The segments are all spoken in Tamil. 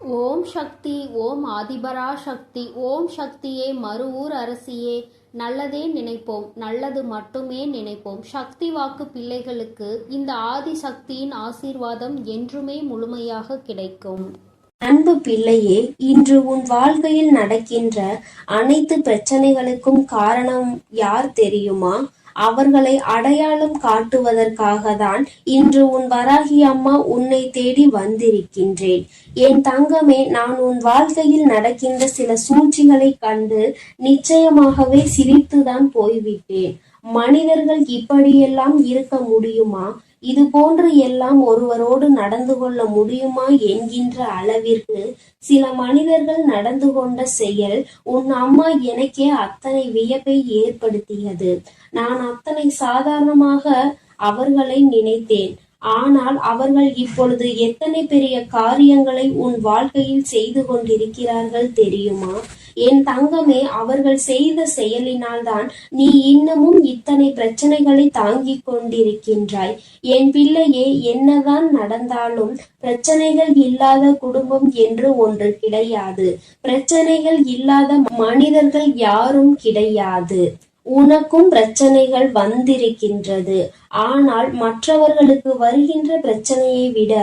ஓம் சக்தி. ஓம் ஆதிபரா சக்தி. ஓம் சக்தியே, மறுவூர் அரசியே. நல்லதே நினைப்போம், நல்லது மட்டுமே நினைப்போம். சக்தி வாக்கு பிள்ளைகளுக்கு இந்த ஆதி சக்தியின் ஆசீர்வாதம் என்றுமே முழுமையாக கிடைக்கும். அன்பு பிள்ளையே, இன்று உன் வாழ்க்கையில் நடக்கின்ற அனைத்து பிரச்சனைகளுக்கும் காரணம் யார் தெரியுமா? அவர்களை அடையாளம் காட்டுவதற்காக தான் இன்று உன் வராகி அம்மா உன்னை தேடி வந்திருக்கின்றேன். என் தங்கமே, நான் உன் வாழ்க்கையில் நடக்கின்ற சில சூழ்ச்சிகளை கண்டு நிச்சயமாகவே சிரித்துதான் போய்விட்டேன். மனிதர்கள் இப்படியெல்லாம் இருக்க முடியுமா? இது போன்று எல்லாம் ஒருவரோடு நடந்து கொள்ள முடியுமா என்கின்ற அளவிற்கு சில மனிதர்கள் நடந்து கொண்ட செயல் உன் அம்மா எனக்கே அத்தனை வியப்பை ஏற்படுத்தியது. நான் அத்தனை சாதாரணமாக அவர்களை நினைத்தேன். ஆனால் அவர்கள் இப்பொழுது எத்தனை பெரிய காரியங்களை உன் வாழ்க்கையில் செய்து கொண்டிருக்கிறார்கள் தெரியுமா? என் தங்கமே, அவர்கள் செய்த செயலினால் தான் நீ இன்னமும் இத்தனை பிரச்சனைகளை தாங்கிக் கொண்டிருக்கின்றாய். என் பிள்ளையே, என்னதான் நடந்தாலும் பிரச்சனைகள் இல்லாத குடும்பம் என்று ஒன்று கிடையாது. பிரச்சனைகள் இல்லாத மனிதர்கள் யாரும் கிடையாது. உனக்கும் பிரச்சனைகள் வந்திருக்கின்றது. ஆனால் மற்றவர்களுக்கு வருகின்ற பிரச்சனையை விட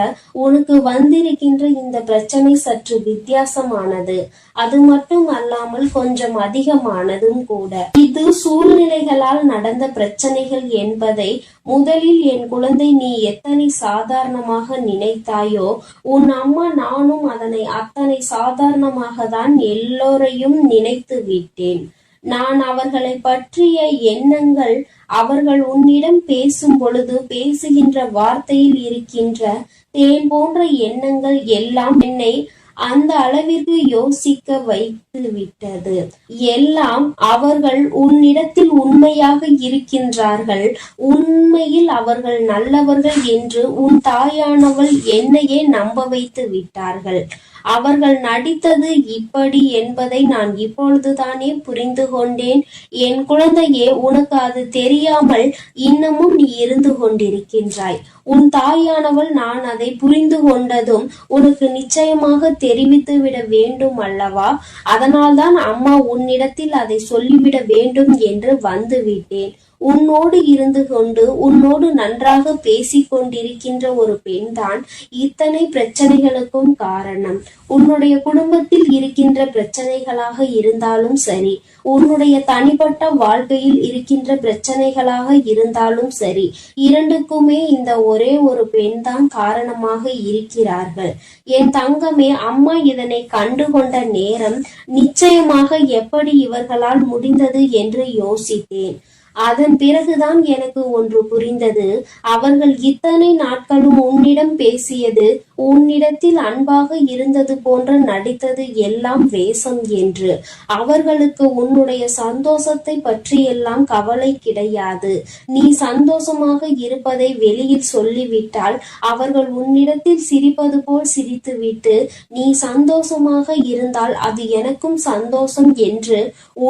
உனக்கு வந்திருக்கின்ற இந்த பிரச்சனை சற்று வித்தியாசமானது. அது மட்டும் அல்லாமல் கொஞ்சம் அதிகமானதும் கூட. இது சூழ்நிலைகளால் நடந்த பிரச்சனைகள் என்பதை முதலில் என் குழந்தை நீ எத்தனை சாதாரணமாக நினைத்தாயோ, உன் அம்மா நானும் அதனை அத்தனை சாதாரணமாக தான் எல்லோரையும் நினைத்து விட்டேன். நான் அவர்களை பற்றிய எண்ணங்கள், அவர்கள் உன்னிடம் பேசும் பொழுது பேசுகின்ற வார்த்தையில் இருக்கின்ற தேன் போன்ற எண்ணங்கள் எல்லாம் என்னை அந்த அளவிற்கு யோசிக்க வைத்து விட்டது. எல்லாம் அவர்கள் உன்னிடத்தில் உண்மையாக இருக்கின்றார்கள். உண்மையில் அவர்கள் நல்லவர்கள் என்று உன் தாயானவள் என்னையே நம்ப வைத்து விட்டார்கள். அவர்கள் நடித்தது இப்படி என்பதை நான் இப்பொழுதுதானே புரிந்து கொண்டேன். என் குழந்தையே, உனக்கு அது தெரியாமல் இன்னமும் நீ இருந்து கொண்டிருக்கின்றாய். உன் தாயானவள் நான் அதை புரிந்து கொண்டதும் உனக்கு நிச்சயமாக தெரிவித்து விட வேண்டும் அல்லவா? அதனால்தான் அம்மா உன்னிடத்தில் அதை சொல்லிவிட வேண்டும் என்று வந்துவிட்டேன். உன்னோடு இருந்து கொண்டு உன்னோடு நன்றாக பேசிக் கொண்டிருக்கின்ற ஒரு பெண்தான் இத்தனை பிரச்சனைகளுக்கும் காரணம். உன்னுடைய குடும்பத்தில் இருக்கின்ற பிரச்சனைகளாக இருந்தாலும் சரி, உன்னுடைய தனிப்பட்ட வாழ்க்கையில் இருக்கின்ற பிரச்சனைகளாக இருந்தாலும் சரி, இரண்டுக்குமே இந்த ஒரே ஒரு பெண் தான் காரணமாக இருக்கிறார்கள். என் தங்கமே, அம்மா இதனை கண்டுகொண்ட நேரம் நிச்சயமாக எப்படி இவர்களால் முடிந்தது என்று யோசித்தேன். அதன் பிறகுதான் எனக்கு ஒன்று புரிந்தது. அவர்கள் இத்தனை நாட்களும் உன்னிடம் பேசியது, உன்னிடத்தில் அன்பாக இருந்தது போன்ற நடித்தது எல்லாம் வேஷம் என்று. அவர்களுக்கு உன்னுடைய சந்தோஷத்தை பற்றியெல்லாம் கவலை கிடையாது. நீ சந்தோஷமாக இருப்பதை வெளியில் சொல்லிவிட்டால் அவர்கள் உன்னிடத்தில் சிரிப்பது போல் சிரித்துவிட்டு, நீ சந்தோஷமாக இருந்தால் அது எனக்கும் சந்தோஷம் என்று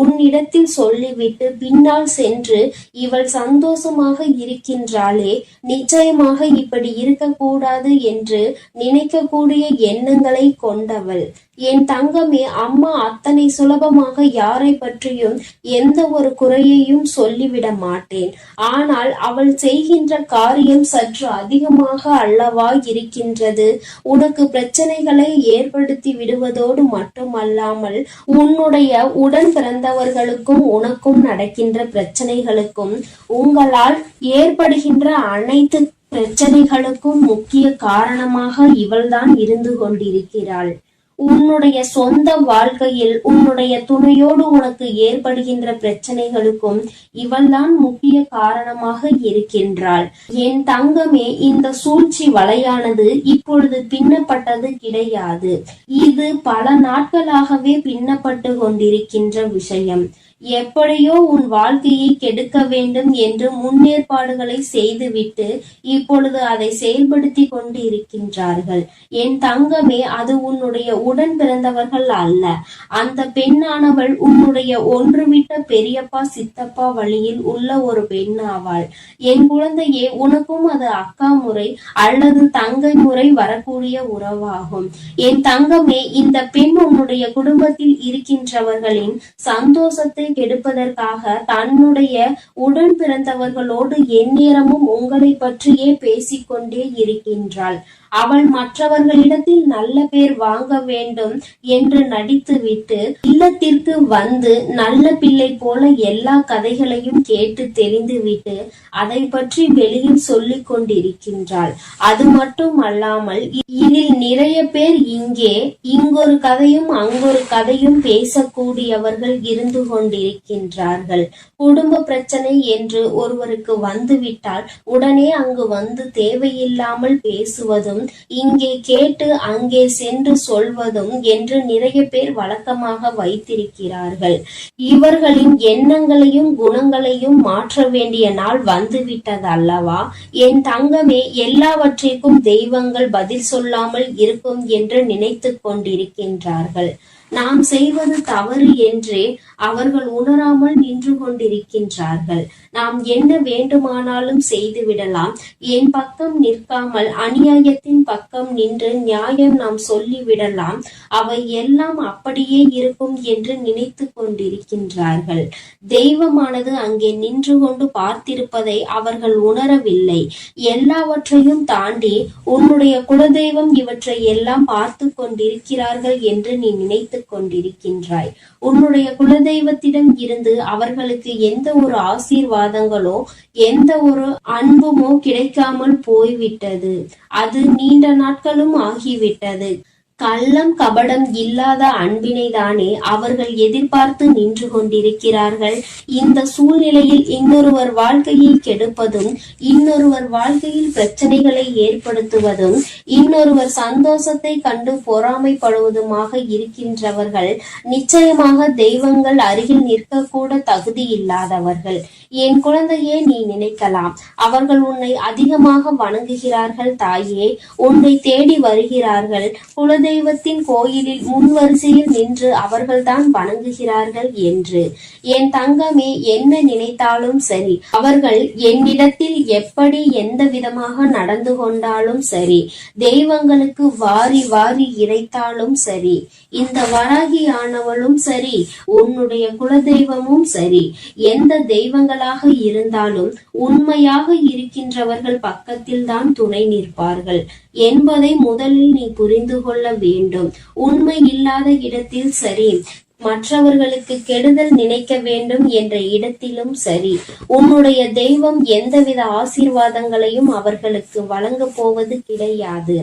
உன்னிடத்தில் சொல்லிவிட்டு பின்னால் சென்று இவள் சந்தோஷமாக இருக்கின்றாளே, நிச்சயமாக இப்படி இருக்கக்கூடாது என்று நினைக்கக்கூடிய எண்ணங்களை கொண்டவள். என் தங்கமே, அம்மா அத்தனை சுலபமாக யாரை பற்றியும் எந்த ஒரு குறையையும் சொல்லிவிட மாட்டேன். ஆனால் அவள் செய்கின்ற காரியம் சற்று அதிகமாக அல்லவா இருக்கின்றது. உனக்கு பிரச்சனைகளை ஏற்படுத்தி விடுவதோடு மட்டுமல்லாமல் உன்னுடைய உடன் பிறந்தவர்களுக்கும் உனக்கும் நடக்கின்ற பிரச்சனைகளுக்கும் உங்களால் ஏற்படுகின்ற அனைத்து பிரச்சனைகளுக்கும் முக்கிய காரணமாக இவள்தான் இருந்து கொண்டிருக்கிறாள். உன்னுடைய சொந்த வாழ்க்கையில் உன்னுடைய துணையோடு உனக்கு ஏற்படுகின்ற பிரச்சனைகளுக்கும் இவள்தான் முக்கிய காரணமாக இருக்கின்றாள். என் தங்கமே, இந்த சூழ்ச்சி வலையானது இப்பொழுது பின்னப்பட்டது கிடையாது. இது பல நாட்களாகவே பின்னப்பட்டு கொண்டிருக்கின்ற விஷயம். எப்படியோ உன் வாழ்க்கையை கெடுக்க வேண்டும் என்று முன்னேற்பாடுகளை செய்துவிட்டு இப்பொழுது அதை செயல்படுத்தி கொண்டு இருக்கின்றார்கள். என் தங்கமே, அது உன்னுடைய உடன் பிறந்தவர்கள் அல்ல. அந்த பெண்ணானவள் உன்னுடைய ஒன்றுவிட்ட பெரியப்பா சித்தப்பா வழியில் உள்ள ஒரு பெண்ணாவாள். என் குழந்தையே, உனக்கும் அது அக்கா முறை அல்லது தங்கை முறை வரக்கூடிய உறவாகும். என் தங்கமே, இந்த பெண் உன்னுடைய குடும்பத்தில் இருக்கின்றவர்களின் சந்தோஷத்தை கெடுப்பதற்காக தன்னுடைய உடன் பிறந்தவர்களோடு எந்நேரமும் உங்களை பற்றியே பேசிக்கொண்டே இருக்கின்றாள். அவள் மற்றவர்களிடத்தில் நல்ல பேர் வாங்க வேண்டும் என்று நடித்துவிட்டு இல்லத்திற்கு வந்து நல்ல பிள்ளை போல எல்லா கதைகளையும் கேட்டு தெரிந்துவிட்டு அதை பற்றி வெளியில் சொல்லிக் கொண்டிருக்கின்றாள். அது மட்டும் அல்லாமல் இதில் நிறைய பேர் இங்கொரு கதையும் அங்கொரு கதையும் பேசக்கூடியவர்கள் இருந்து கொண்டிருக்கின்றார்கள். குடும்ப பிரச்சனை என்று ஒருவருக்கு வந்துவிட்டால் உடனே அங்கு வந்து தேவையில்லாமல் பேசுவதும் இங்கே கேட்டு அங்கே சென்று சொல்வதும் என்று நிறைய பேர் வழக்கமாக வைத்திருக்கிறார்கள். இவர்களின் எண்ணங்களையும் குணங்களையும் மாற்ற வேண்டிய நாள் வந்துவிட்டது அல்லவா? என் தங்கமே, எல்லாவற்றிற்கும் தெய்வங்கள் பதில் சொல்லாமல் இருக்கும் என்று நினைத்து கொண்டிருக்கின்றார்கள். நாம் செய்வது தவறு என்றே அவர்கள் உணராமல் நின்று கொண்டிருக்கின்றார்கள். நாம் என்ன வேண்டுமானாலும் செய்துவிடலாம். என் பக்கம் நிற்காமல் அநியாயத்தின் பக்கம் நின்று நியாயம் நாம் சொல்லிவிடலாம். அவை எல்லாம் அப்படியே இருக்கும் என்று நினைத்து கொண்டிருக்கின்றார்கள். தெய்வமானது அங்கே நின்று கொண்டு பார்த்திருப்பதை அவர்கள் உணரவில்லை. எல்லாவற்றையும் தாண்டி உன்னுடைய குலதெய்வம் இவற்றை எல்லாம் பார்த்து கொண்டிருக்கிறார்கள் என்று நீ நினைத்து கொண்டிருக்கின்றாய். உன்னுடைய குலதெய்வத்திடம் இருந்து அவர்களுக்கு எந்த ஒரு ஆசீர்வாதங்களோ எந்த ஒரு அன்புமோ கிடைக்காமல் போய்விட்டது. அது நீண்ட நாட்களும் ஆகிவிட்டது. கள்ளம் கபடம் இல்லாத அன்பினை தானே அவர்கள் எதிர்பார்த்து நின்று கொண்டிருக்கிறார்கள். இந்த சூழ்நிலையில் இன்னொருவர் வாழ்க்கையை கெடுப்பதும் இன்னொருவர் வாழ்க்கையில் பிரச்சனைகளை ஏற்படுத்துவதும் இன்னொருவர் சந்தோஷத்தை கண்டு பொறாமைப்படுவதுமாக இருக்கின்றவர்கள் நிச்சயமாக தெய்வங்கள் அருகில் நிற்கக்கூட தகுதி இல்லாதவர்கள். என் குழந்தையே, நீ நினைக்கலாம், அவர்கள் உன்னை அதிகமாக வணங்குகிறார்கள் தாயே, உன்னை தேடி வருகிறார்கள், குலதெய்வத்தின் கோயிலில் முன்வரிசையில் நின்று அவர்கள்தான் வணங்குகிறார்கள் என்று. என் தங்கமே, என்ன நினைத்தாலும் சரி, அவர்கள் என்னிடத்தில் எப்படி எந்த விதமாக நடந்து கொண்டாலும் சரி, தெய்வங்களுக்கு வாரி வாரி இறைத்தாலும் சரி, இந்த வராகியானவளும் சரி, உன்னுடைய குலதெய்வமும் சரி, எந்த தெய்வங்களாக இருந்தாலும் உண்மையாக இருக்கின்றவர்கள் பக்கத்தில் தான் துணை நிற்பார்கள் என்பதை முதலில் நீ புரிந்து கொள்ள வேண்டும். உண்மை இல்லாத இடத்தில் சரி, மற்றவர்களுக்கு கெடுதல் நினைக்க வேண்டும் என்ற இடத்திலும் சரி, உன்னுடைய தெய்வம் எந்தவித ஆசீர்வாதங்களையும் அவர்களுக்கு வழங்க போவது கிடையாது.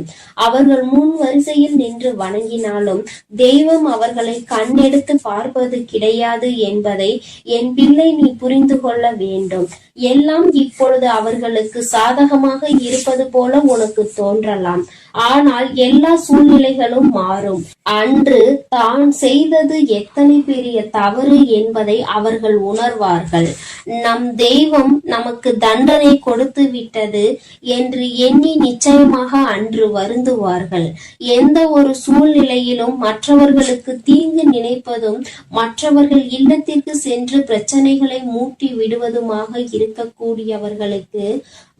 அவர்கள் முன் வரிசையில் நின்று வணங்கினாலும் தெய்வம் அவர்களை கண்ணெடுத்து பார்ப்பது கிடையாது என்பதை என் பிள்ளை நீ புரிந்து கொள்ள வேண்டும். எல்லாம் இப்பொழுது அவர்களுக்கு சாதகமாக இருப்பது போல உனக்கு தோன்றலாம். ஆனால் எல்லா சூழ்நிலைகளும் மாறும். அன்று தான் செய்தது எத்தனை பெரிய தவறு என்பதை அவர்கள் உணர்வார்கள். நம் தெய்வம் நமக்கு தண்டனை கொடுத்து விட்டது என்று எண்ணி நிச்சயமாக அன்று வருந்துவார்கள். எந்த ஒரு சூழ்நிலையிலும் மற்றவர்களுக்கு தீங்கு நினைப்பதும் மற்றவர்கள் இல்லத்திற்கு சென்று பிரச்சனைகளை மூட்டி விடுவதுமாக இருக்கக்கூடியவர்களுக்கு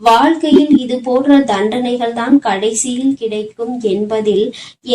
வாழ்க்கையில் இது போன்ற தண்டனைகள் தான் கடைசியில் கிடைக்கும் என்பதில்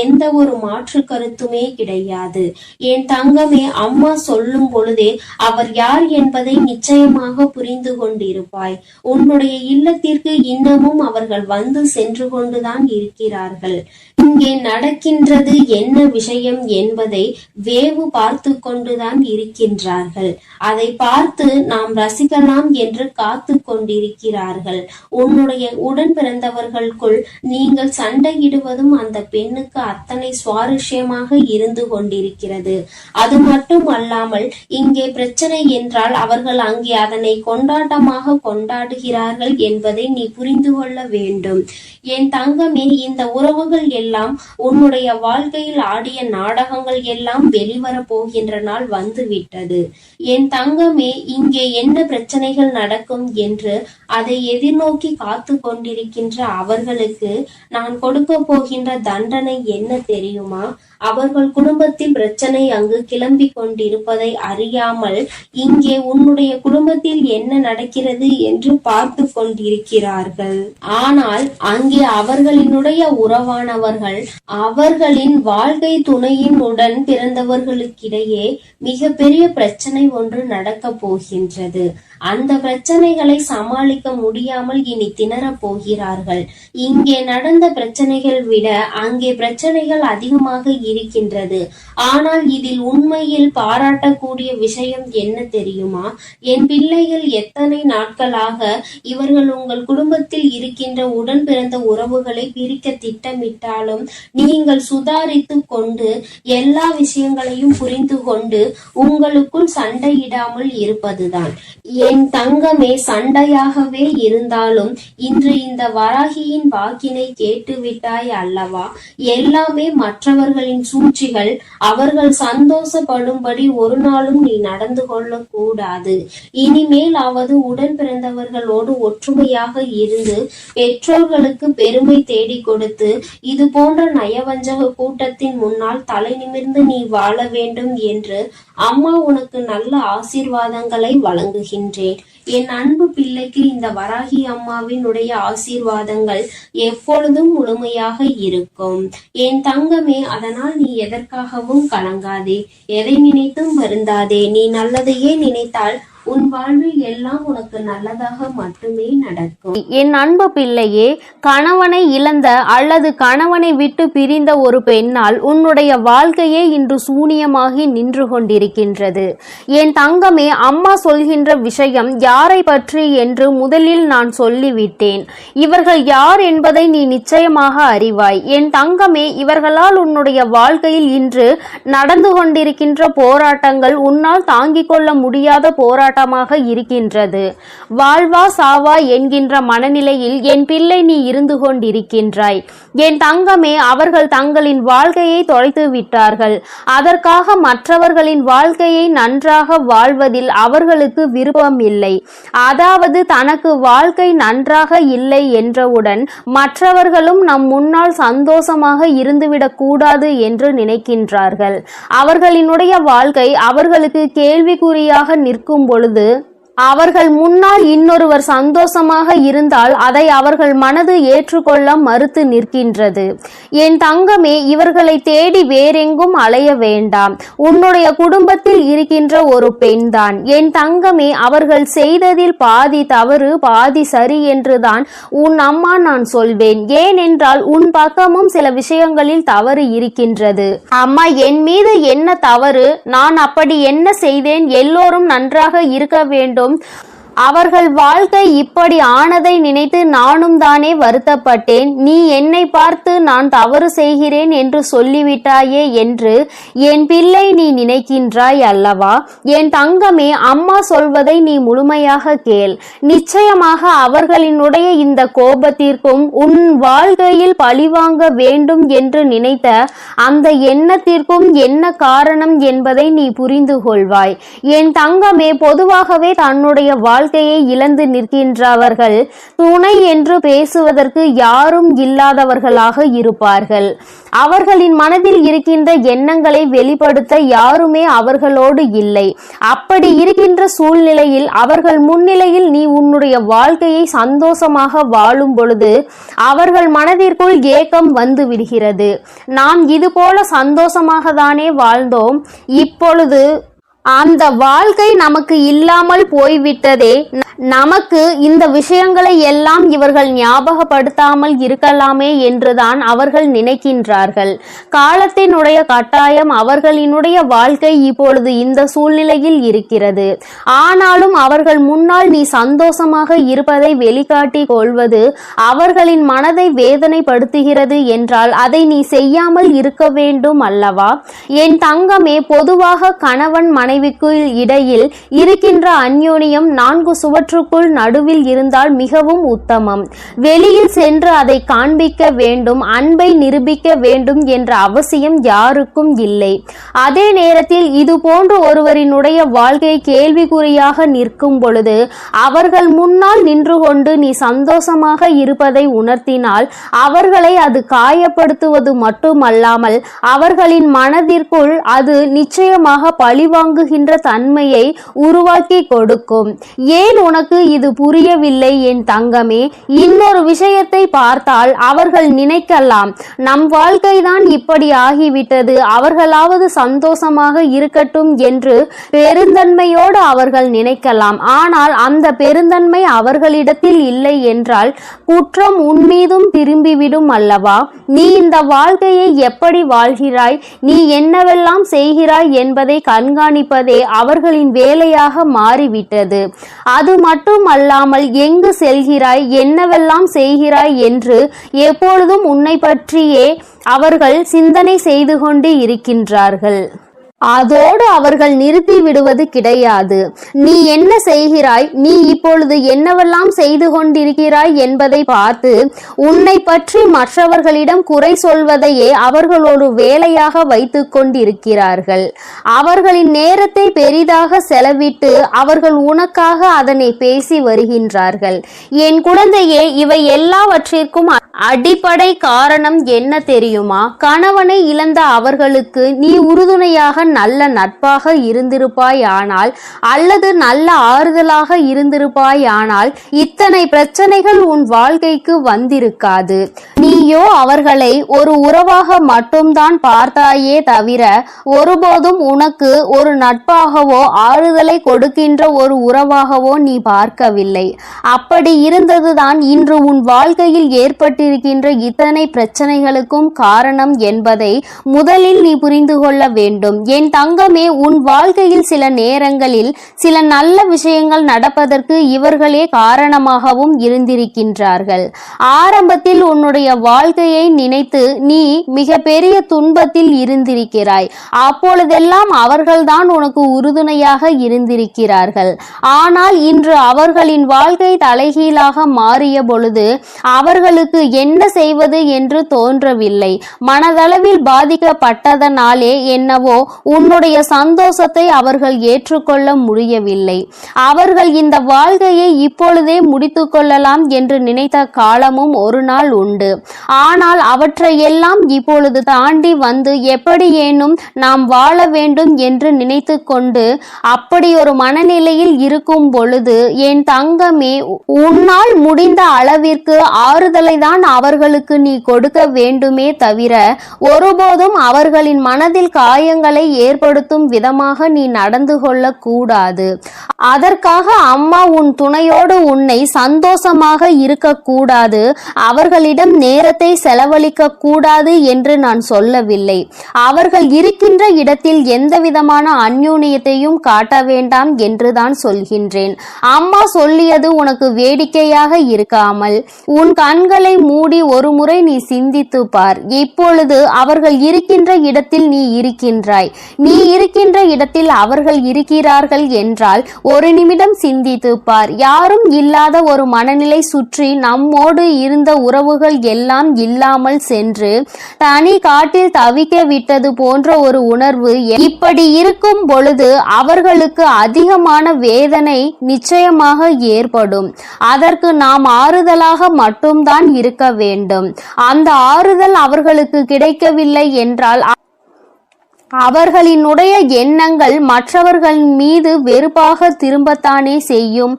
எந்த ஒரு மாற்று கருத்துமே கிடையாது. என் தங்கமே, அம்மா சொல்லும் பொழுதே அவர் யார் என்பதை நிச்சயமாக புரிந்து கொண்டிருப்பாய். உன்னுடைய இல்லத்திற்கு இன்னமும் அவர்கள் வந்து சென்று கொண்டுதான் இருக்கிறார்கள். இங்கே நடக்கின்றது என்ன விஷயம் என்பதை வேவு பார்த்து கொண்டுதான் இருக்கின்றார்கள். அதை பார்த்து நாம் ரசிக்கலாம் என்று காத்து கொண்டிருக்கிறார்கள். உன்னுடைய உடன் பிறந்தவர்களுக்குள் நீங்கள் சண்டை சண்டையிடுவதும் அந்த பெண்ணுக்கு அத்தனை சுவாரஸ்யமாக இருந்து கொண்டிருக்கிறது. அது மட்டும் அல்லாமல் இங்கே பிரச்சனை என்றால் அவர்கள் அங்கே அதனை கொண்டாட்டமாக கொண்டாடுகிறார்கள் என்பதை நீ புரிந்து கொள்ள வேண்டும். என் தங்கமே, இந்த உறவுகள் எல்லாம் உன்னுடைய வாழ்க்கையில் ஆடிய நாடகங்கள் எல்லாம் வெளிவர போகின்ற நாள் வந்துவிட்டது. என் தங்கமே, இங்கே என்ன பிரச்சனைகள் நடக்கும் என்று அதை எதிர்நோக்கி காத்து கொண்டிருக்கின்ற அவர்களுக்கு நான் கொடுக்க போகின்ற தண்டனை என்ன தெரியுமா? அவர்கள் குடும்பத்தில் பிரச்சனை அங்கு கிளம்பி கொண்டிருப்பதை அறியாமல் இங்கே உன்னுடைய குடும்பத்தில் என்ன நடக்கிறது என்று பார்த்து கொண்டிருக்கிறார்கள். ஆனால் அங்கே அவர்களினுடைய உறவானவர்கள் அவர்களின் வாழ்க்கை துணையின் உடன் பிறந்தவர்களுக்கிடையே மிகப்பெரிய பிரச்சனை ஒன்று நடக்க போகின்றது. அந்த பிரச்சனைகளை சமாளிக்க முடியாமல் இனி திணறப் போகிறார்கள். இங்கே நடந்த பிரச்சனைகள் விட அங்கே பிரச்சனைகள் அதிகமாக இருக்கின்றது. ஆனால் இதில் உண்மையில் பாராட்டக்கூடிய விஷயம் என்ன தெரியுமா? என் பிள்ளைகள் எத்தனை நாட்களாக இவர்கள் உங்கள் குடும்பத்தில் இருக்கின்ற உடன் பிறந்த உறவுகளை பிரிக்க திட்டமிட்டாலும் நீங்கள் சுதாரித்து கொண்டு எல்லா விஷயங்களையும் புரிந்து கொண்டு உங்களுக்குள் சண்டையிடாமல் இருப்பதுதான். என் தங்கமே, சண்டையாகவே இருந்தாலும் இன்று இந்த வராகியின் வாக்கினை கேட்டுவிட்டாய் அல்லவா? எல்லாமே மற்றவர்களின் சூழ்ச்சிகள். அவர்கள் சந்தோஷப்படும்படி ஒரு நாளும் நீ நடந்து கொள்ள கூடாது. இனிமேலாவது உடன் பிறந்தவர்களோடு ஒற்றுமையாக இருந்து பெற்றோர்களுக்கு பெருமை தேடி கொடுத்து இது போன்ற நயவஞ்சக கூட்டத்தின் முன்னால் தலை நிமிர்ந்து நீ வாழ வேண்டும் என்று அம்மா உனக்கு நல்ல ஆசீர்வாதங்களை வழங்குகின்றேன். என் அன்பு பிள்ளைக்கு இந்த வராகி அம்மாவினுடைய ஆசீர்வாதங்கள் எப்பொழுதும் முழுமையாக இருக்கும். என் தங்கமே, அதனால் நீ எதற்காகவும் கலங்காதே, எதை நினைத்தும் வருந்தாதே. நீ நல்லதையே நினைத்தால் உன் வாழ்வில் எல்லாம் உனக்கு நல்லதாக மட்டுமே நடக்கும். என் அன்பு பிள்ளையே, கணவனை இழந்த அல்லது கணவனை விட்டு பிரிந்த ஒரு பெண்ணால் உன்னுடைய வாழ்க்கையே இன்று சூனியமாகி நின்று கொண்டிருக்கின்றது. என் தங்கமே, அம்மா சொல்கின்ற விஷயம் யாரை பற்றி என்று முதலில் நான் சொல்லிவிட்டேன். இவர்கள் யார் என்பதை நீ நிச்சயமாக அறிவாய். என் தங்கமே, இவர்களால் உன்னுடைய வாழ்க்கையில் இன்று நடந்து கொண்டிருக்கின்ற போராட்டங்கள் உன்னால் தாங்கிக் கொள்ள முடியாத போராட்டமாக இருக்கின்றது. வாழ்வா சாவா என்கின்ற மனநிலையில் என் பிள்ளை நீ இருந்து கொண்டிருக்கின்றாய். என் தங்கமே, அவர்கள் தங்களின் வாழ்க்கையை தொலைத்து விட்டார்கள். அதற்காக மற்றவர்களின் வாழ்க்கையை நன்றாக வாழ்வதில் அவர்களுக்கு விருப்பம் இல்லை. அதாவது தனக்கு வாழ்க்கை நன்றாக இல்லை என்றவுடன் மற்றவர்களும் நம் முன்னால் சந்தோஷமாக இருந்துவிடக் கூடாது என்று நினைக்கின்றார்கள். அவர்களினுடைய வாழ்க்கை அவர்களுக்கு கேள்விக்குறியாக நிற்கும் பொழுது அவர்கள் முன்னால் இன்னொருவர் சந்தோஷமாக இருந்தால் அதை அவர்கள் மனது ஏற்றுக்கொள்ள மறுத்து நிற்கின்றது. என் தங்கமே, இவர்களை தேடி வேறெங்கும் அலைய வேண்டாம். உன்னுடைய குடும்பத்தில் இருக்கின்ற ஒரு பெண்தான். என் தங்கமே, அவர்கள் செய்ததில் பாதி தவறு பாதி சரி என்றுதான் உன் அம்மா நான் சொல்வேன். ஏனென்றால் உன் பக்கமும் சில விஷயங்களில் தவறு இருக்கின்றது. அம்மா, என் மீது என்ன தவறு? நான் அப்படி என்ன செய்தேன்? எல்லோரும் நன்றாக இருக்க வேண்டும். அவர்கள் வாழ்க்கை இப்படி ஆனதை நினைத்து நானும் தானே வருத்தப்பட்டேன். நீ என்னை பார்த்து நான் தவறு செய்கிறேன் என்று சொல்லிவிட்டாயே என்று என் பிள்ளை நீ நினைக்கின்றாய் அல்லவா? என் தங்கமே, அம்மா சொல்வதை நீ முழுமையாக கேள். நிச்சயமாக அவர்களினுடைய இந்த கோபத்திற்கும் உன் வாழ்க்கையில் பழிவாங்க வேண்டும் என்று நினைத்த அந்த எண்ணத்திற்கும் என்ன காரணம் என்பதை நீ புரிந்து கொள்வாய். என் தங்கமே, பொதுவாகவே தன்னுடைய வாழ்க்கையை இழந்து நிற்கின்றவர்கள் துணை என்று பேசுவதற்கு யாரும் இல்லாதவர்களாக இருப்பார்கள். அவர்களின் மனதில் இருக்கின்ற எண்ணங்களை வெளிப்படுத்த யாருமே அவர்களோடு இல்லை. அப்படி இருக்கின்ற சூழ்நிலையில் அவர்கள் முன்னிலையில் நீ உன்னுடைய வாழ்க்கையை சந்தோஷமாக வாழும் பொழுது அவர்கள் மனதிற்குள் ஏக்கம் வந்து விடுகிறது. நாம் இது போல சந்தோஷமாக தானே வாழ்ந்தோம், இப்பொழுது அந்த வாழ்க்கை நமக்கு இல்லாமல் போய்விட்டதே, நமக்கு இந்த விஷயங்களை எல்லாம் இவர்கள் ஞாபகப்படுத்தாமல் இருக்கலாமே என்றுதான் அவர்கள் நினைக்கின்றார்கள். காலத்தினுடைய கட்டாயம் அவர்களினுடைய வாழ்க்கை இப்பொழுது இந்த சூழ்நிலையில் இருக்கிறது. ஆனாலும் அவர்கள் முன்னால் நீ சந்தோஷமாக இருப்பதை வெளிக்காட்டி கொள்வது அவர்களின் மனதை வேதனைப்படுத்துகிறது என்றால் அதை நீ செய்யாமல் இருக்க வேண்டும் அல்லவா? என் தங்கமே, பொதுவாக கணவன் மனைவிக்கு இடையில் இருக்கின்ற அந்யோன்யம் 4 சுவற்றுக்குள் நடுவில் இருந்தால் மிகவும் உத்தமம். வெளியில் சென்று அதை காண்பிக்க வேண்டும், அன்பை நிரூபிக்க வேண்டும் என்ற அவசியம் யாருக்கும் இல்லை. அதே நேரத்தில் இது போன்று ஒருவரினுடைய வாழ்க்கை கேள்விக்குறியாக நிற்கும் பொழுது அவர்கள் முன்னால் நின்று கொண்டு நீ சந்தோஷமாக இருப்பதை உணர்த்தினால் அவர்களை அது காயப்படுத்துவது மட்டுமல்லாமல் அவர்களின் மனதிற்குள் அது நிச்சயமாக பழிவாங்குகின்ற தன்மையை உருவாக்கி கொடுக்கும். ஏன் உனக்கு இது புரியவில்லை என் தங்கமே? இன்னொரு விஷயத்தை பார்த்தால் அவர்கள் நினைக்கலாம், நம் வாழ்க்கைதான் இப்படி ஆகிவிட்டது, அவர்களாவது சந்தோஷமாக இருக்கட்டும் என்று பெருந்தன்மையோடு அவர்கள் நினைக்கலாம். ஆனால் அந்த பெருந்தன்மை அவர்களிடத்தில் இல்லை என்றால் குற்றம் உன்மீதும் திரும்பிவிடும் அல்லவா? நீ இந்த வாழ்க்கையை எப்படி வாழ்கிறாய், நீ என்னவெல்லாம் செய்கிறாய் என்பதை கண்காணிப்பதே அவர்களின் வேலையாக மாறிவிட்டது. அது மட்டுமல்லாமல் எங்கு செல்கிறாய், என்னவெல்லாம் செய்கிறாய் என்று எப்பொழுதும் உன்னை பற்றியே அவர்கள் சிந்தனை செய்து கொண்டு இருக்கின்றார்கள். அதோடு அவர்கள் நிறுத்தி விடுவது கிடையாது. நீ என்ன செய்கிறாய், நீ இப்பொழுது என்னவெல்லாம் செய்து கொண்டிருக்கிறாய் என்பதை பார்த்து உன்னை பற்றி மற்றவர்களிடம் குறை சொல்வதையே அவர்கள் ஒரு வேலையாக வைத்து கொண்டிருக்கிறார்கள். அவர்களின் நேரத்தை பெரிதாக செலவிட்டு அவர்கள் உனக்காக அதனை பேசி வருகின்றார்கள். என் குழந்தையே, இவை எல்லாவற்றிற்கும் அடிப்படை காரணம் என்ன தெரியுமா? கணவனை இழந்த அவர்களுக்கு நீ உறுதுணையாக நல்ல நட்பாக இருந்திருப்பாய் ஆனால், அல்லது நல்ல ஆறுதலாக இருந்திருப்பாய் ஆனால் இத்தனை பிரச்சனைகள் உன் வாழ்க்கைக்கு வந்திருக்காது. நீயோ அவர்களை ஒரு உறவாக மட்டும்தான் பார்த்தாயே தவிர ஒருபோதும் உனக்கு ஒரு நட்பாகவோ ஆறுதலை கொடுக்கின்ற ஒரு உறவாகவோ நீ பார்க்கவில்லை. அப்படி இருந்ததுதான் இன்று உன் வாழ்க்கையில் ஏற்பட்டிருக்கின்ற இத்தனை பிரச்சனைகளுக்கும் காரணம் என்பதை முதலில் நீ புரிந்து கொள்ள வேண்டும். என் தங்கமே, உன் வாழ்க்கையில் சில நேரங்களில் சில நல்ல விஷயங்கள் நடப்பதற்கு இவர்களே காரணமாகவும் இருந்திருக்கின்றார்கள். ஆரம்பத்தில் உன்னுடைய வாழ்க்கையை நினைத்து நீ மிக பெரிய துன்பத்தில் இருந்திருக்கிறாய். அப்பொழுதெல்லாம் அவர்கள்தான் உனக்கு உறுதுணையாக இருந்திருக்கிறார்கள். ஆனால் இன்று அவர்களின் வாழ்க்கை தலைகீழாக மாறிய பொழுது அவர்களுக்கு என்ன செய்வது என்று தோன்றவில்லை. மனதளவில் பாதிக்கப்பட்டதனாலே என்னவோ உன்னுடைய சந்தோஷத்தை அவர்கள் ஏற்றுக்கொள்ள முடியவில்லை. அவர்கள் இந்த வாழ்க்கையை இப்பொழுதே முடித்து கொள்ளலாம் என்று நினைத்த காலமும் ஒரு நாள் உண்டு. ஆனால் அவற்றையெல்லாம் இப்பொழுது தாண்டி வந்து எப்படியேனும் நாம் வாழ வேண்டும் என்று நினைத்து கொண்டு அப்படி ஒரு மனநிலையில் இருக்கும் பொழுது என் தங்கமே, உன்னால் முடிந்த அளவிற்கு ஆறுதலை தான் அவர்களுக்கு நீ கொடுக்க வேண்டுமே தவிர ஒருபோதும் அவர்களின் மனதில் காயங்களை ஏற்படுத்தும் விதமாக நீ நடந்து கொள்ள கூடாது. அதற்காக அம்மா உன் துணையோடு உன்னை சந்தோஷமாக இருக்கக்கூடாது, அவர்களிடம் நேரத்தை செலவழிக்க கூடாது என்று நான் சொல்லவில்லை. அவர்கள் இருக்கின்ற இடத்தில் எந்த விதமான அந்யோன்யத்தையும் காட்ட வேண்டாம் என்று தான் சொல்கின்றேன். அம்மா சொல்லியது உனக்கு வேடிக்கையாக இருக்காமல் உன் கண்களை மூடி ஒரு முறை நீ சிந்தித்து பார். இப்பொழுது அவர்கள் இருக்கின்ற இடத்தில் நீ இருக்கின்றாய், நீ இருக்கின்ற இடத்தில் அவர்கள் இருக்கிறார்கள் என்றால் ஒரு நிமிடம் சிந்தித்து பார். யாரும் இல்லாத ஒரு மனநிலை சுற்றி நம்மோடு இருந்த உறவுகள் எல்லாம் இல்லாமல் சென்று தனி காட்டில் தவிக்க விட்டது போன்ற ஒரு உணர்வு இப்படி இருக்கும் பொழுது அவர்களுக்கு அதிகமான வேதனை நிச்சயமாக ஏற்படும். அதற்கு நாம் ஆறுதலாக மட்டும்தான் இருக்க வேண்டும். அந்த ஆறுதல் அவர்களுக்கு கிடைக்கவில்லை என்றால் அவர்களினுடைய எண்ணங்கள் மற்றவர்கள் மீது வெறுப்பாக திரும்பத்தானே செய்யும்.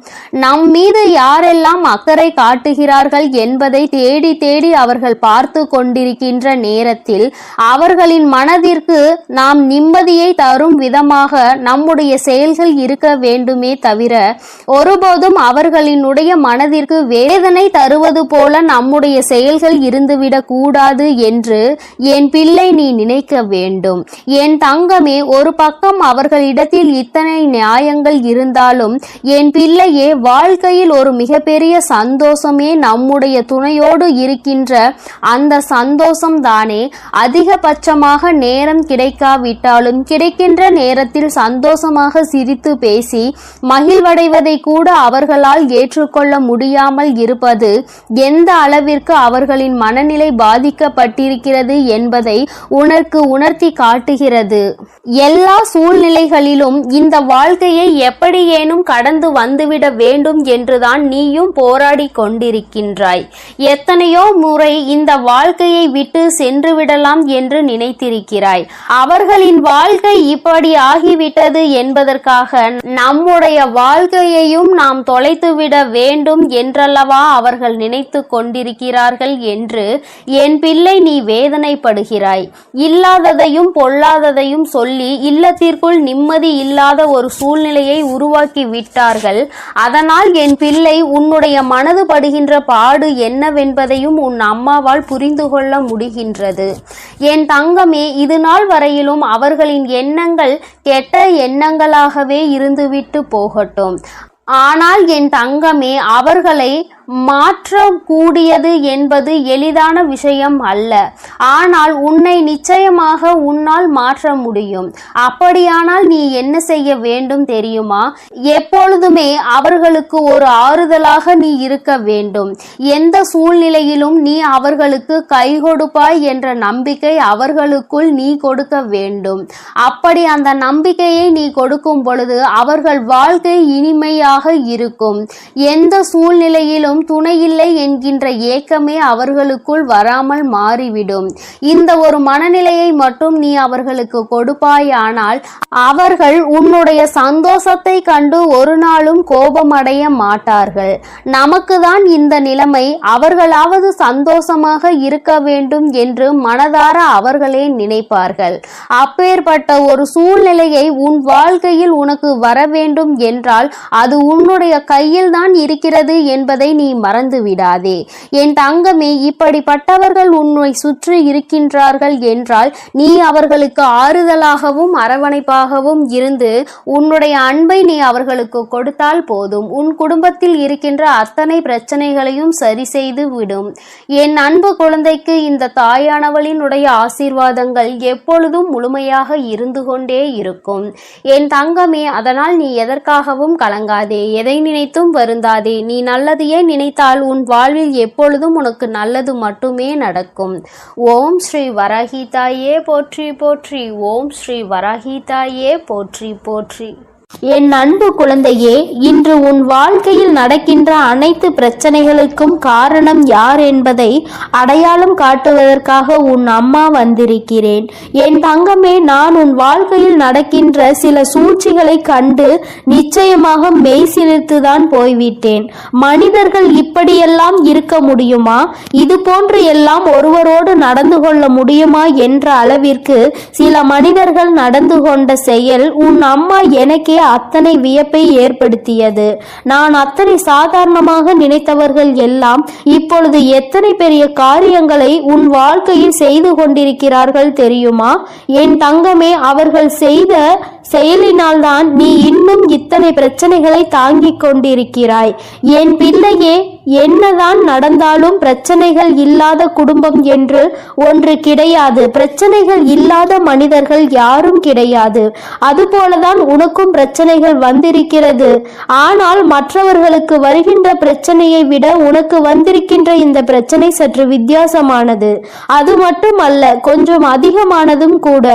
நம் மீது யாரெல்லாம் அக்கறை காட்டுகிறார்கள் என்பதை தேடி தேடி அவர்கள் பார்த்து கொண்டிருக்கின்ற நேரத்தில் அவர்களின் மனதிற்கு நாம் நிம்மதியை தரும் விதமாக நம்முடைய செயல்கள் இருக்க வேண்டுமே தவிர ஒருபோதும் அவர்களினுடைய மனதிற்கு வேதனை தருவது போல நம்முடைய செயல்கள் இருந்துவிடக் கூடாது என்று என் பிள்ளை நீ நினைக்க வேண்டும். என் தங்கமே, ஒரு பக்கம் அவர்களிடத்தில் இத்தனை நியாயங்கள் இருந்தாலும் என் பிள்ளையே, வாழ்க்கையில் ஒரு மிகப்பெரிய சந்தோஷமே நம்முடைய துணையோடு இருக்கின்ற அந்த சந்தோஷம் தானே. அதிகபட்சமாக நேரம் கிடைக்காவிட்டாலும் கிடைக்கின்ற நேரத்தில் சந்தோஷமாக சிரித்து பேசி மகிழ்வடைவதை கூட அவர்களால் ஏற்றுக்கொள்ள முடியாமல் இருப்பது எந்த அளவிற்கு அவர்களின் மனநிலை பாதிக்கப்பட்டிருக்கிறது என்பதை உனக்கு உணர்த்தி காட்டுகிறது. எல்லா சூழ்நிலைகளிலும் இந்த வாழ்க்கையை எப்படியேனும் கடந்து வந்துவிட வேண்டும் என்றுதான் நீயும் போராடி கொண்டிருக்கின்றாய். எத்தனையோ முறை இந்த வாழ்க்கையை விட்டு சென்று விடலாம் என்று நினைத்திருக்கிறாய். அவர்களின் வாழ்க்கை இப்படி ஆகிவிட்டது என்பதற்காக நம்முடைய வாழ்க்கையையும் நாம் தொலைத்துவிட வேண்டும் என்றல்லவா அவர்கள் நினைத்து கொண்டிருக்கிறார்கள் என்று என் பிள்ளை நீ வேதனைப்படுகிறாய். இல்லாததையும் பொல்லாததையும் சொல்லி இல்லத்திற்குள் நிம்மதி இல்லாத ஒரு சூழ்நிலையை உருவாக்கி விட்டார்கள். அதனால் என் பிள்ளை, உன்னுடைய மனது படுகின்ற பாடு என்னவென்பதையும் உன் அம்மாவால் புரிந்து கொள்ள முடிகின்றது. என் தங்கமே, இது நாள் வரையிலும் அவர்களின் எண்ணங்கள் கெட்ட எண்ணங்களாகவே இருந்துவிட்டு போகட்டும். ஆனால் என் தங்கமே, அவர்களை மாற்றக்கூடியது என்பது எளிதான விஷயம் அல்ல. ஆனால் உன்னை நிச்சயமாக உன்னால் மாற்ற முடியும். அப்படியானால் நீ என்ன செய்ய வேண்டும் தெரியுமா? எப்பொழுதுமே அவர்களுக்கு ஒரு ஆறுதலாக நீ இருக்க வேண்டும். எந்த சூழ்நிலையிலும் நீ அவர்களுக்கு கை கொடுப்பாய் என்ற நம்பிக்கை அவர்களுக்குள் நீ கொடுக்க வேண்டும். அப்படி அந்த நம்பிக்கையை நீ கொடுக்கும் பொழுது அவர்கள் வாழ்க்கை இனிமையாக இருக்கும். எந்த சூழ்நிலையிலும் துணையில்லை என்கின்ற ஏக்கமே அவர்களுக்குள் வராமல் மாறிவிடும். இந்த ஒரு மனநிலையை மட்டும் நீ அவர்களுக்கு கொடுப்பாயானால் அவர்கள் உன்னுடைய சந்தோஷத்தை கண்டு ஒரு நாளும் கோபமடைய மாட்டார்கள். நமக்கு தான் இந்த நிலைமை, அவர்களாவது சந்தோஷமாக இருக்க வேண்டும் என்று மனதார அவர்களே நினைப்பார்கள். அப்பேற்பட்ட ஒரு சூழ்நிலையை உன் வாழ்க்கையில் உனக்கு வர வேண்டும் என்றால் அது உன்னுடைய கையில் தான் இருக்கிறது என்பதை நீ மறந்து விடாதே. என் தங்கமே, இப்படிப்பட்டவர்கள் உன்னை சுற்றி இருக்கின்றார்கள் என்றால் நீ அவர்களுக்கு ஆறுதலாகவும் அரவணைப்பாகவும் இருந்து உன்னுடைய அன்பை நீ அவர்களுக்கு கொடுத்தால் போதும். உன் குடும்பத்தில் இருக்கின்ற அத்தனை பிரச்சனைகளையும் சரி செய்து விடும். என் அன்பு குழந்தைக்கு இந்த தாயானவளினுடைய ஆசீர்வாதங்கள் எப்பொழுதும் முழுமையாக இருந்து கொண்டே இருக்கும். என் தங்கமே, அதனால் நீ எதற்காகவும் கலங்காதே, எதை நினைத்தும் வருந்தாதே. நீ நல்லதையே நினைத்தால் உன் வாழ்வில் எப்பொழுதும் உனக்கு நல்லது மட்டுமே நடக்கும். ஓம் ஸ்ரீ வராகி தாயே போற்றி போற்றி. ஓம் ஸ்ரீ வராகி தாயே போற்றி போற்றி. என் அன்பு குழந்தையே, இன்று உன் வாழ்க்கையில் நடக்கின்ற அனைத்து பிரச்சனைகளுக்கும் காரணம் யார் என்பதை அடையாளம் காட்டுவதற்காக உன் அம்மா வந்திருக்கிறேன். என் தங்கமே, நான் உன் வாழ்க்கையில் நடக்கின்ற சில சூழ்ச்சிகளை கண்டு நிச்சயமாக மெய்சிலிர்த்துதான் போய்விட்டேன். மனிதர்கள் இப்படியெல்லாம் இருக்க முடியுமா? இது போன்று எல்லாம் ஒருவரோடு நடந்து கொள்ள முடியுமா என்ற அளவிற்கு சில மனிதர்கள் நடந்து கொண்ட செயல் உன் அம்மா எனக்கே அத்தனை வியப்பை ஏற்படுத்தியது. நான் அத்தனை சாதாரணமாக நினைத்தவர்கள் எல்லாம் இப்பொழுது எத்தனை பெரிய காரியங்களை உன் வாழ்க்கையில் செய்து கொண்டிருக்கிறார்கள் தெரியுமா? என் தங்கமே, அவர்கள் செய்த செயலினால்தான் நீ இன்னும் இத்தனை பிரச்சனைகளை தாங்கிக் கொண்டிருக்கிறாய். என் பிள்ளையே, என்னதான் நடந்தாலும் பிரச்சனைகள் இல்லாத குடும்பம் என்று ஒன்று கிடையாது. பிரச்சனைகள் இல்லாத மனிதர்கள் யாரும் கிடையாது. அதுபோலதான் உனக்கும் பிரச்சனைகள் வந்திருக்கிறது. ஆனால் மற்றவர்களுக்கு வருகின்ற பிரச்சனையை விட உனக்கு வந்திருக்கின்ற இந்த பிரச்சனை சற்று வித்தியாசமானது. அது மட்டுமல்ல, கொஞ்சம் அதிகமானதும் கூட.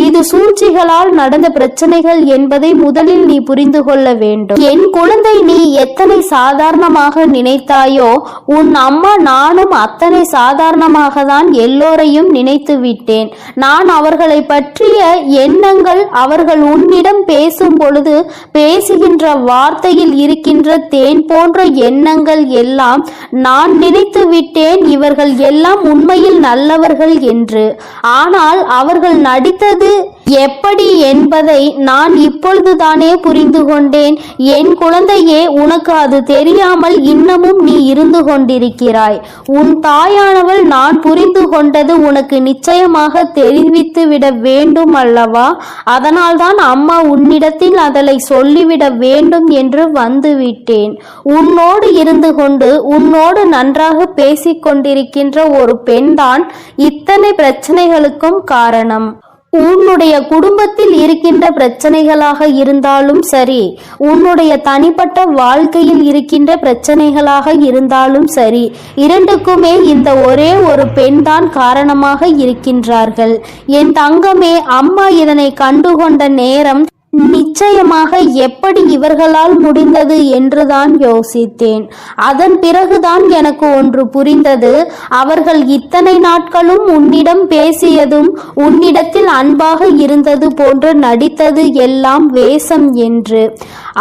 இது சூழ்ச்சிகளால் நடந்த பிரச்சனைகள் என்பதை முதலில் நீ புரிந்து கொள்ள வேண்டும். என் குழந்தை, நீ எத்தனை சாதாரணமாக நினைத்தாய் விட்டாயோ, உன் அம்மா நானும் அத்தனை சாதாரணமாக தான் எல்லோரையும் நினைத்து விட்டேன். நான் அவர்களை பற்றிய எண்ணங்கள், அவர்கள் உன்னிடம் பேசும் பொழுது பேசுகின்ற வார்த்தையில் இருக்கின்ற தேன் போன்ற எண்ணங்கள் எல்லாம் நான் நினைத்து விட்டேன் இவர்கள் எல்லாம் உண்மையில் நல்லவர்கள் என்று. ஆனால் அவர்கள் நடித்தது எப்படி என்பதை நான் இப்பொழுதுதானே புரிந்து கொண்டேன். என் குழந்தையே, உனக்கு அது தெரியாமல் இன்னமும் நீ இருந்து கொண்டிருக்கிறாய். உன் தாயானவள் நான் புரிந்து கொண்டது உனக்கு நிச்சயமாக தெரிவித்து விட வேண்டும் அல்லவா? அதனால்தான் அம்மா உன்னிடத்தில் அதனை சொல்லிவிட வேண்டும் என்று வந்துவிட்டேன். உன்னோடு இருந்து கொண்டு உன்னோடு நன்றாக பேசிக் கொண்டிருக்கின்ற ஒரு பெண்தான் இத்தனை பிரச்சனைகளுக்கும் காரணம். உன்னுடைய குடும்பத்தில் இருக்கின்ற பிரச்சனைகளாக இருந்தாலும் சரி, உன்னுடைய தனிப்பட்ட வாழ்க்கையில் இருக்கின்ற பிரச்சனைகளாக இருந்தாலும் சரி, இரண்டுக்குமே இந்த ஒரே ஒரு பெண்தான் காரணமாக இருக்கின்றார்கள். என் தங்கமே, அம்மா இதனை கண்டுகொண்ட நேரம் நிச்சயமாக எப்படி இவர்களால் முடிந்தது என்றுதான் யோசித்தேன். அதன் பிறகுதான் எனக்கு ஒன்று புரிந்தது. அவர்கள் இத்தனை நாட்களும் உன்னிடம் பேசியதும் உன்னிடத்தில் அன்பாக இருந்தது போன்று நடித்தது எல்லாம் வேஷம் என்று.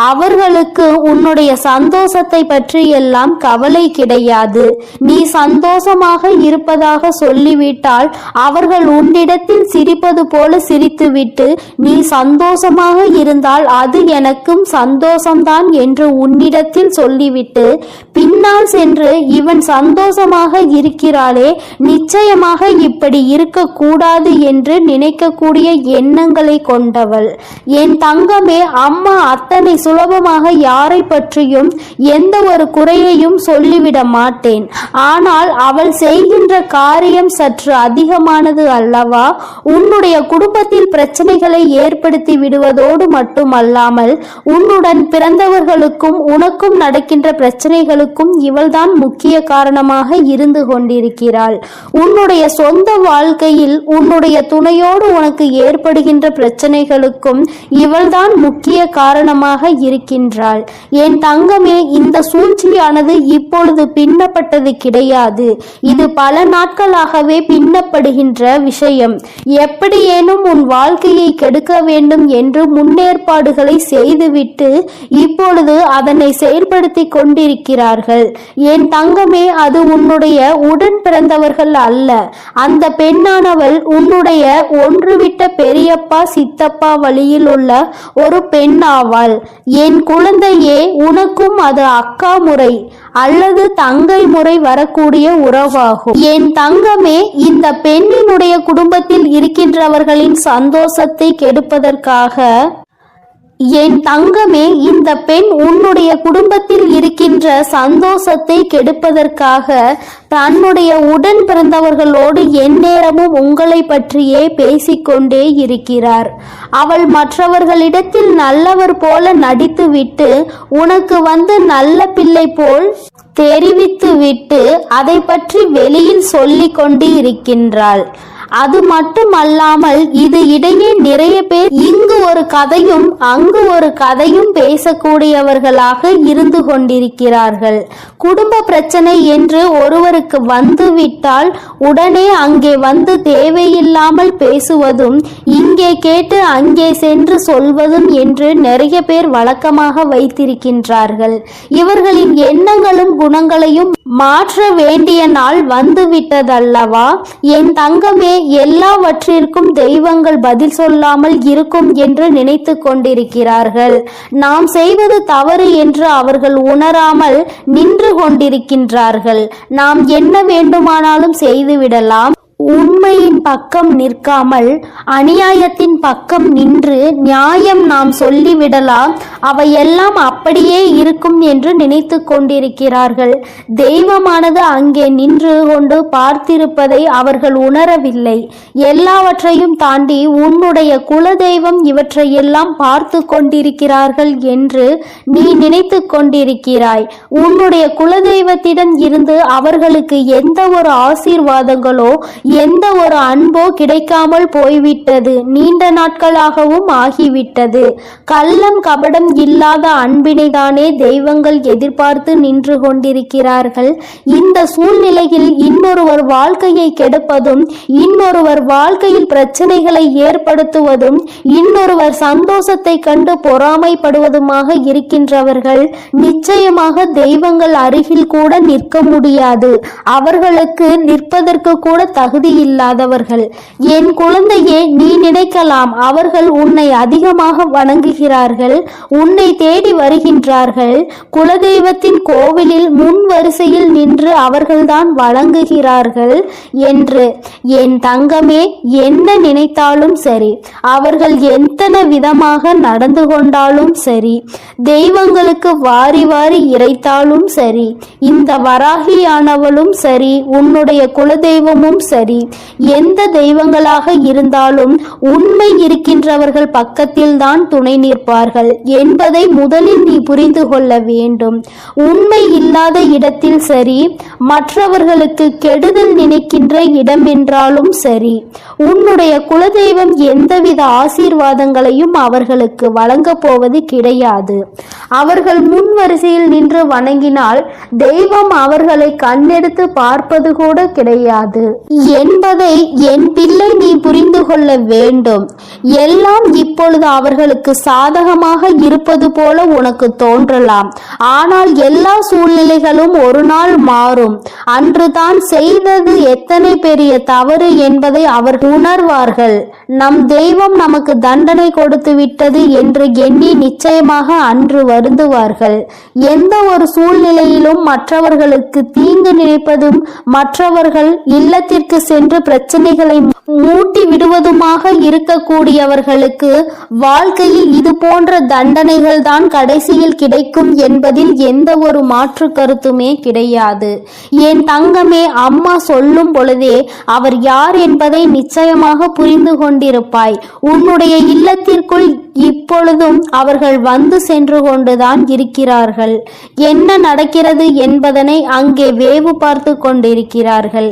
அவர்களுக்கு உன்னுடைய சந்தோஷத்தை பற்றி எல்லாம் கவலை கிடையாது. நீ சந்தோஷமாக இருப்பதாக சொல்லிவிட்டால் அவர்கள் உன்னிடத்தில் சிரிப்பது போல சிரித்துவிட்டு, நீ சந்தோஷமாக இருந்தால் அது எனக்கும் சந்தோஷம்தான் என்று உன்னிடத்தில் சொல்லிவிட்டு, பின்னால் சென்று இவன் சந்தோஷமாக இருக்கிறாளே, நிச்சயமாக இப்படி இருக்கக்கூடாது என்று நினைக்கக்கூடிய எண்ணங்களை கொண்டவள். என் தங்கமே, அம்மா அத்தனை சுலபமாக யாரை பற்றியும் எந்த ஒரு குறையையும் சொல்லிவிட மாட்டேன். ஆனால் அவள் செய்கின்ற காரியம் சற்று அதிகமானது அல்லவா? உன்னுடைய குடும்பத்தில் பிரச்சனைகளை ஏற்படுத்தி விடுவதோடு மட்டுமல்லாமல் உன்னுடன் பிறந்தவர்களுக்கும் உனக்கும் நடக்கின்ற பிரச்சனைகளுக்கும் இவள்தான் முக்கிய காரணமாக இருந்து கொண்டிருக்கிறாள். உன்னுடைய சொந்த வாழ்க்கையில் உன்னுடைய துணையோடு உனக்கு ஏற்படுகின்ற பிரச்சனைகளுக்கும் இவள்தான் முக்கிய காரணமாக இருக்கின்றாள். என் தங்கமே, இந்த சூழ்ச்சியானது இப்பொழுது பின்னப்பட்டது கிடையாது. இது பல நாட்களாகவே பின்னப்படுகின்ற விஷயம். எப்படியேனும் உன் வாழ்க்கையை கெடுக்க வேண்டும் என்று முன்னேற்பாடுகளை செய்துவிட்டு இப்பொழுது அதனை செயல்படுத்தி கொண்டிருக்கிறார்கள். என் தங்கமே, அது உன்னுடைய உடன் பிறந்தவர்கள் அல்ல. அந்த பெண்ணானவள் உன்னுடைய ஒன்றுவிட்ட பெரியப்பா சித்தப்பா வழியில் உள்ள ஒரு பெண்ணாவாள். என் குழந்தையே, உனக்கும் அது அக்கா முறை அல்லது தங்கை முறை வரக்கூடிய உறவாகும். என் தங்கமே, இந்த பெண்ணினுடைய குடும்பத்தில் இருக்கின்றவர்களின் சந்தோஷத்தை கெடுப்பதற்காக என் தங்கமே, இந்த பெண் உன்னுடைய குடும்பத்தில் இருக்கின்ற சந்தோஷத்தை கெடுப்பதற்காக தன்னுடைய உடன் பிறந்தவர்களோடு எந்நேரமும் உங்களை பற்றியே பேசிக்கொண்டே இருக்கிறார். அவள் மற்றவர்களிடத்தில் நல்லவர் போல நடித்துவிட்டு உனக்கு வந்து நல்ல பிள்ளை போல் தெரிவித்துவிட்டு அதை பற்றி வெளியில் சொல்லிக் கொண்டு இருக்கின்றாள். அது மட்டுமல்லாமல் இது இடையே நிறைய பேர் இங்கு ஒரு கதையும் அங்கு ஒரு கதையும் பேசக்கூடியவர்களாக இருந்து கொண்டிருக்கிறார்கள். குடும்ப பிரச்சனை என்று ஒருவருக்கு வந்துவிட்டால் உடனே அங்கே வந்து தேவையில்லாமல் பேசுவதும் இங்கே கேட்டு அங்கே சென்று சொல்வதும் என்று நிறைய பேர் வழக்கமாக வைத்திருக்கின்றார்கள். இவர்களின் எண்ணங்களும் குணங்களையும் மாற்ற வேண்டிய நாள் வந்துவிட்டதல்லவா? என் தங்கமே, எல்லாவற்றிற்கும் தெய்வங்கள் பதில் சொல்லாமல் இருக்கும் என்று நினைத்து கொண்டிருக்கிறார்கள். நாம் செய்வது தவறு என்று அவர்கள் உணராமல் நின்று கொண்டிருக்கின்றார்கள். நாம் என்ன வேண்டுமானாலும் செய்துவிடலாம். உண்மையின் பக்கம் நிற்காமல் அநியாயத்தின் பக்கம் நின்று நியாயம் நாம் சொல்லிவிடலாம். அவையெல்லாம் அப்படியே இருக்கும் என்று நினைத்து கொண்டிருக்கிறார்கள். தெய்வமானது அங்கே நின்று கொண்டு பார்த்திருப்பதை அவர்கள் உணரவில்லை. எல்லாவற்றையும் தாண்டி உன்னுடைய குலதெய்வம் இவற்றையெல்லாம் பார்த்து கொண்டிருக்கிறார்கள் என்று நீ நினைத்து கொண்டிருக்கிறாய். உன்னுடைய குலதெய்வத்திடம் இருந்து அவர்களுக்கு எந்த ஒரு ஆசீர்வாதங்களோ எந்த ஒரு அன்போ கிடைக்காமல் போய்விட்டது, நீண்ட நாட்களாகவும் ஆகிவிட்டது. கள்ளம் கபடம் இல்லாத அன்பினைதானே தெய்வங்கள் எதிர்பார்த்து நின்று கொண்டிருக்கிறார்கள். இந்த சூழ்நிலையில் இன்னொருவர் வாழ்க்கையை கெடுப்பதும், இன்னொருவர் வாழ்க்கையில் பிரச்சனைகளை ஏற்படுத்துவதும், இன்னொருவர் சந்தோஷத்தை கண்டு பொறாமைப்படுவதுமாக இருக்கின்றவர்கள் நிச்சயமாக தெய்வங்கள் அருகில் கூட நிற்க முடியாது. அவர்களுக்கு நிற்பதற்கு கூட தகுதி இல்லாதவர்கள். என் குழந்தையே, நீ நினைக்கலாம் அவர்கள் உன்னை அதிகமாக வணங்குகிறார்கள், உன்னை தேடி வருகின்றார்கள், குலதெய்வத்தின் கோவிலில் முன் வரிசையில் நின்று அவர்கள்தான் வணங்குகிறார்கள் என்று. என் தங்கமே, என்ன நினைத்தாலும் சரி, அவர்கள் எத்தனை விதமாக நடந்து கொண்டாலும் சரி, தெய்வங்களுக்கு வாரி வாரி இறைத்தாலும் சரி, இந்த வராகியானவளும் சரி, உன்னுடைய குலதெய்வமும் சரி, எந்த தெய்வங்களாக இருந்தாலும் உண்மை இருக்கின்றவர்கள் பக்கத்தில் தான் துணை நிற்பார்கள் என்பதை முதலில் நீ புரிந்து கொள்ள வேண்டும். உண்மை இல்லாத இடத்தில் சரி, மற்றவர்களுக்கு கெடுதல் நினைக்கின்ற இடம் என்றாலும் சரி, உன்னுடைய குலதெய்வம் எந்தவித ஆசீர்வாதங்களையும் அவர்களுக்கு வழங்கப் போவது கிடையாது. அவர்கள் முன் வரிசையில் நின்று வணங்கினால் தெய்வம் அவர்களை கண்ணெடுத்து பார்ப்பது கூட கிடையாது என்பதை என் பிள்ளை நீ புரிந்து கொள்ள வேண்டும். எல்லாம் இப்பொழுது அவர்களுக்கு சாதகமாக இருப்பது போல உனக்கு தோன்றலாம். ஆனால் எல்லா சூழ்நிலைகளும் ஒரு நாள் மாறும். அன்று தான் செய்தது எத்தனை பெரிய தவறு என்பதை அவர்கள் உணர்வார்கள். நம் தெய்வம் நமக்கு தண்டனை கொடுத்து விட்டது என்று எண்ணி நிச்சயமாக அன்று வருந்துவார்கள். எந்த ஒரு சூழ்நிலையிலும் மற்றவர்களுக்கு தீங்கு நினைப்பதும், மற்றவர்கள் இல்லத்திற்கு சென்று பிரச்சனைகளை மூட்டி விடுவதுமாக இருக்கக்கூடியவர்களுக்கு வாழ்க்கையில் இது போன்ற தண்டனைகள் தான் கடைசியில் கிடைக்கும் என்பதில் எந்த ஒரு மாற்று கருத்துமே கிடையாது. என் தங்கமே, அம்மா சொல்லும் பொழுதே அவர் யார் என்பதை நிச்சயமாக புரிந்து கொண்டிருப்பாய். உன்னுடைய இல்லத்திற்குள் இப்பொழுதும் அவர்கள் வந்து சென்று கொண்டுதான் இருக்கிறார்கள். என்ன நடக்கிறது என்பதனை அங்கே வேவு பார்த்து கொண்டிருக்கிறார்கள்.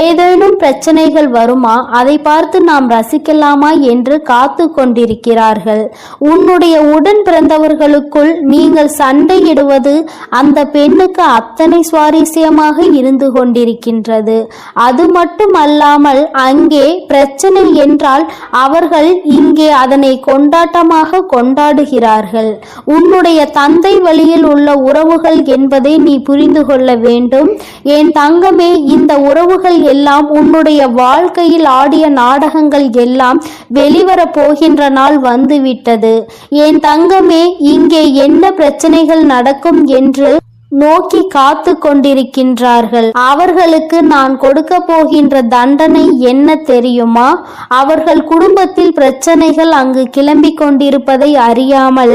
ஏதேனும் பிரச்சனைகள் வருமா, அதை பார்த்து நாம் ரசிக்கலாமா என்று காத்து கொண்டிருக்கிறார்கள். உன்னுடைய உடன் பிறந்தவர்களுக்குள் நீங்கள் சண்டையிடுவது அந்த பெண்ணுக்கு அத்தனை சுவாரஸ்யமாக இருந்து கொண்டிருக்கின்றது. அது மட்டுமல்லாமல் அங்கே பிரச்சனை என்றால் அவர்கள் இங்கே அதனை கொண்டாட்டமாக கொண்டாடுகிறார்கள். உன்னுடைய தந்தை வழியில் உள்ள உறவுகள் என்பதை நீ புரிந்து கொள்ள வேண்டும். என் தங்கமே, இந்த உறவுகள் எல்லாம் உன்னுடைய வாழ்க்கையில் ஆடிய நாடகங்கள் எல்லாம் வெளிவர போகின்ற நாள் வந்துவிட்டது. என் தங்கமே, இங்கே என்ன பிரச்சனைகள் நடக்கும் என்று நோக்கி காத்து கொண்டிருக்கின்றார்கள். அவர்களுக்கு நான் கொடுக்க போகின்ற தண்டனை என்ன தெரியுமா? அவர்கள் குடும்பத்தில் பிரச்சனைகள் அங்கு கிளம்பி கொண்டிருப்பதை அறியாமல்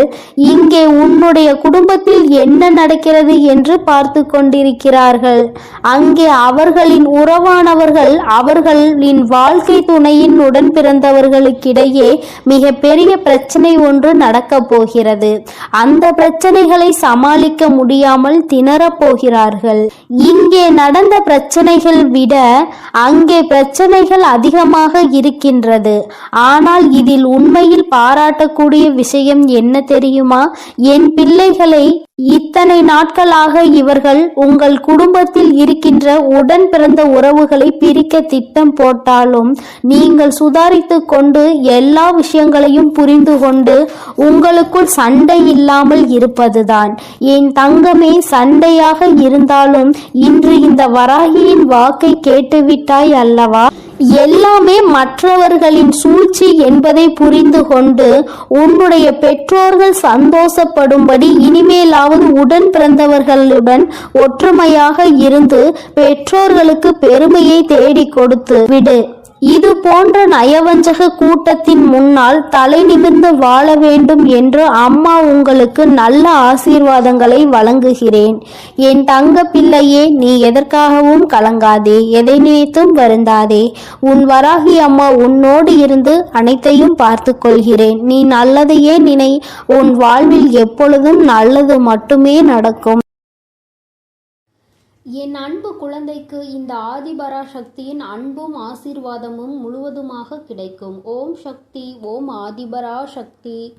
இங்கே உன்னுடைய குடும்பத்தில் என்ன நடக்கிறது என்று பார்த்து கொண்டிருக்கிறார்கள். அங்கே அவர்களின் உறவானவர்கள் அவர்களின் வாழ்க்கை துணையின் உடன் பிறந்தவர்களுக்கிடையே மிக பெரிய பிரச்சனை ஒன்று நடக்கப் போகிறது. அந்த பிரச்சனைகளை சமாளிக்க முடியாமல் திணறப் போகிறார்கள். இங்கே நடந்த பிரச்சனைகள் விட அங்கே பிரச்சனைகள் அதிகமாக இருக்கின்றது. ஆனால் இதில் உண்மையில் பாராட்டக்கூடிய விஷயம் என்ன தெரியுமா? என் பிள்ளைகளை இத்தனை நாட்களாக இவர்கள் உங்கள் குடும்பத்தில் இருக்கின்ற உடன் பிறந்த உறவுகளை பிரிக்க திட்டம் போட்டாலும் நீங்கள் சுதாரித்து கொண்டு எல்லா விஷயங்களையும் புரிந்து கொண்டு உங்களுக்குள் சண்டை இல்லாமல் இருப்பதுதான். என் தங்கமே, சண்டையாக இருந்தாலும் இன்று இந்த வராகியின் வாக்கை கேட்டுவிட்டாய் அல்லவா? எல்லாமே மற்றவர்களின் சூழ்ச்சி என்பதை புரிந்து கொண்டு உன்னுடைய பெற்றோர்கள் சந்தோஷப்படும்படி இனிமேலாவது உடன் பிறந்தவர்களுடன் ஒற்றுமையாக இருந்து பெற்றோர்களுக்கு பெருமையை தேடி கொடுத்து விடு. இது போன்ற நயவஞ்சக கூட்டத்தின் முன்னால் தலை நிமிர்ந்து வாழ வேண்டும் என்று அம்மா உங்களுக்கு நல்ல ஆசீர்வாதங்களை வழங்குகிறேன். என் தங்க பிள்ளையே, நீ எதற்காகவும் கலங்காதே, எதை நினைத்தும் வருந்தாதே. உன் வராகி அம்மா உன்னோடு இருந்து அனைத்தையும் பார்த்து கொள்கிறேன். நீ நல்லதையே நினை. உன் வாழ்வில் எப்பொழுதும் நல்லது மட்டுமே நடக்கும். என் அன்பு குழந்தைக்கு இந்த ஆதிபராசக்தியின் அன்பும் ஆசீர்வாதமும் முழுவதுமாக கிடைக்கும். ஓம் சக்தி. ஓம் ஆதிபராசக்தி.